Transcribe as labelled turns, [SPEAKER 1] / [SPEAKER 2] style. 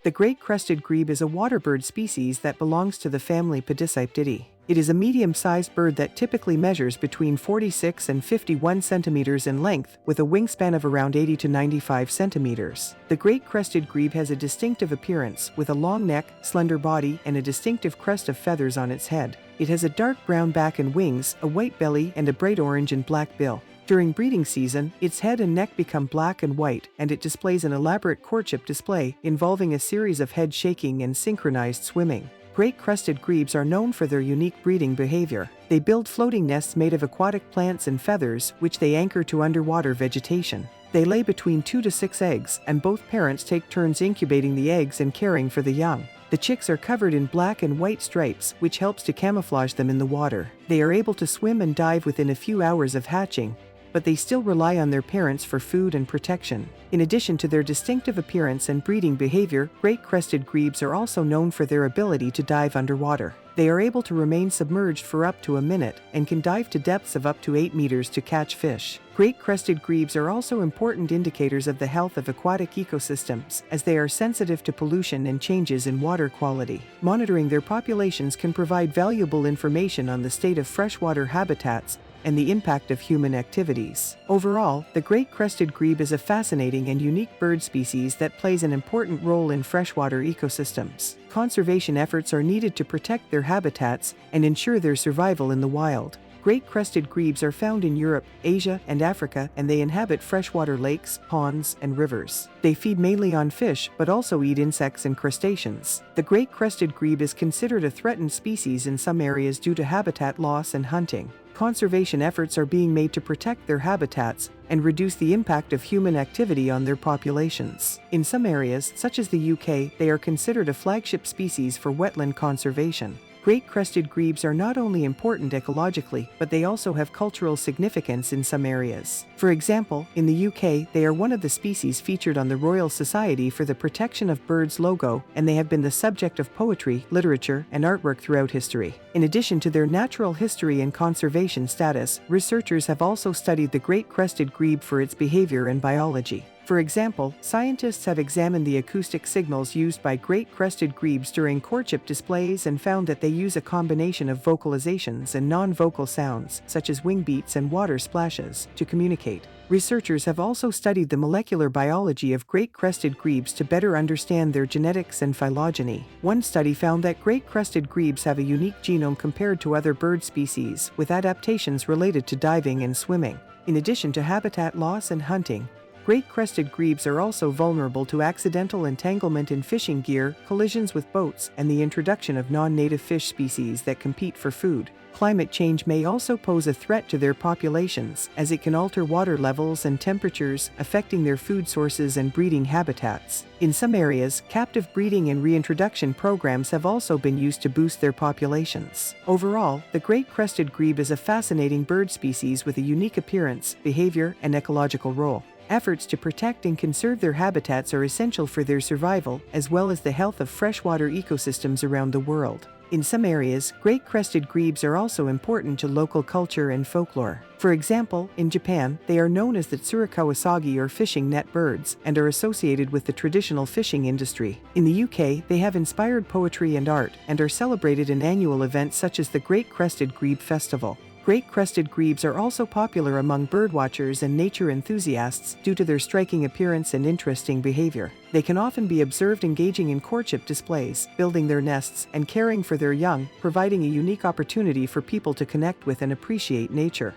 [SPEAKER 1] The great crested grebe is a waterbird species that belongs to the family Podicyptidae. It is a medium-sized bird that typically measures between 46 and 51 centimeters in length, with a wingspan of around 80 to 95 centimeters. The great crested grebe has a distinctive appearance, with a long neck, slender body, and a distinctive crest of feathers on its head. It has a dark brown back and wings, a white belly, and a bright orange and black bill. During breeding season, its head and neck become black and white, and it displays an elaborate courtship display involving a series of head shaking and synchronized swimming. Great crested grebes are known for their unique breeding behavior. They build floating nests made of aquatic plants and feathers, which they anchor to underwater vegetation. They lay between 2 to 6 eggs, and both parents take turns incubating the eggs and caring for the young. The chicks are covered in black and white stripes, which helps to camouflage them in the water. They are able to swim and dive within a few hours of hatching, but they still rely on their parents for food and protection. In addition to their distinctive appearance and breeding behavior, great crested grebes are also known for their ability to dive underwater. They are able to remain submerged for up to a minute and can dive to depths of up to 8 meters to catch fish. Great crested grebes are also important indicators of the health of aquatic ecosystems, as they are sensitive to pollution and changes in water quality. Monitoring their populations can provide valuable information on the state of freshwater habitats and the impact of human activities. Overall, the great crested grebe is a fascinating and unique bird species that plays an important role in freshwater ecosystems. Conservation efforts are needed to protect their habitats and ensure their survival in the wild. Great crested grebes are found in Europe, Asia, and Africa, and they inhabit freshwater lakes, ponds, and rivers. They feed mainly on fish, but also eat insects and crustaceans. The great crested grebe is considered a threatened species in some areas due to habitat loss and hunting. Conservation efforts are being made to protect their habitats and reduce the impact of human activity on their populations. In some areas, such as the UK, they are considered a flagship species for wetland conservation. Great crested grebes are not only important ecologically, but they also have cultural significance in some areas. For example, in the UK, they are one of the species featured on the Royal Society for the Protection of Birds logo, and they have been the subject of poetry, literature, and artwork throughout history. In addition to their natural history and conservation status, researchers have also studied the great crested grebe for its behavior and biology. For example, scientists have examined the acoustic signals used by great crested grebes during courtship displays and found that they use a combination of vocalizations and non-vocal sounds, such as wing beats and water splashes, to communicate. Researchers have also studied the molecular biology of great crested grebes to better understand their genetics and phylogeny. One study found that great crested grebes have a unique genome compared to other bird species, with adaptations related to diving and swimming. In addition to habitat loss and hunting, great crested grebes are also vulnerable to accidental entanglement in fishing gear, collisions with boats, and the introduction of non-native fish species that compete for food. Climate change may also pose a threat to their populations, as it can alter water levels and temperatures, affecting their food sources and breeding habitats. In some areas, captive breeding and reintroduction programs have also been used to boost their populations. Overall, the great crested grebe is a fascinating bird species with a unique appearance, behavior, and ecological role. Efforts to protect and conserve their habitats are essential for their survival, as well as the health of freshwater ecosystems around the world. In some areas, great crested grebes are also important to local culture and folklore. For example, in Japan, they are known as the tsurukawasagi or fishing net birds, and are associated with the traditional fishing industry. In the UK, they have inspired poetry and art, and are celebrated in annual events such as the Great Crested Grebe Festival. Great crested grebes are also popular among birdwatchers and nature enthusiasts due to their striking appearance and interesting behavior. They can often be observed engaging in courtship displays, building their nests, and caring for their young, providing a unique opportunity for people to connect with and appreciate nature.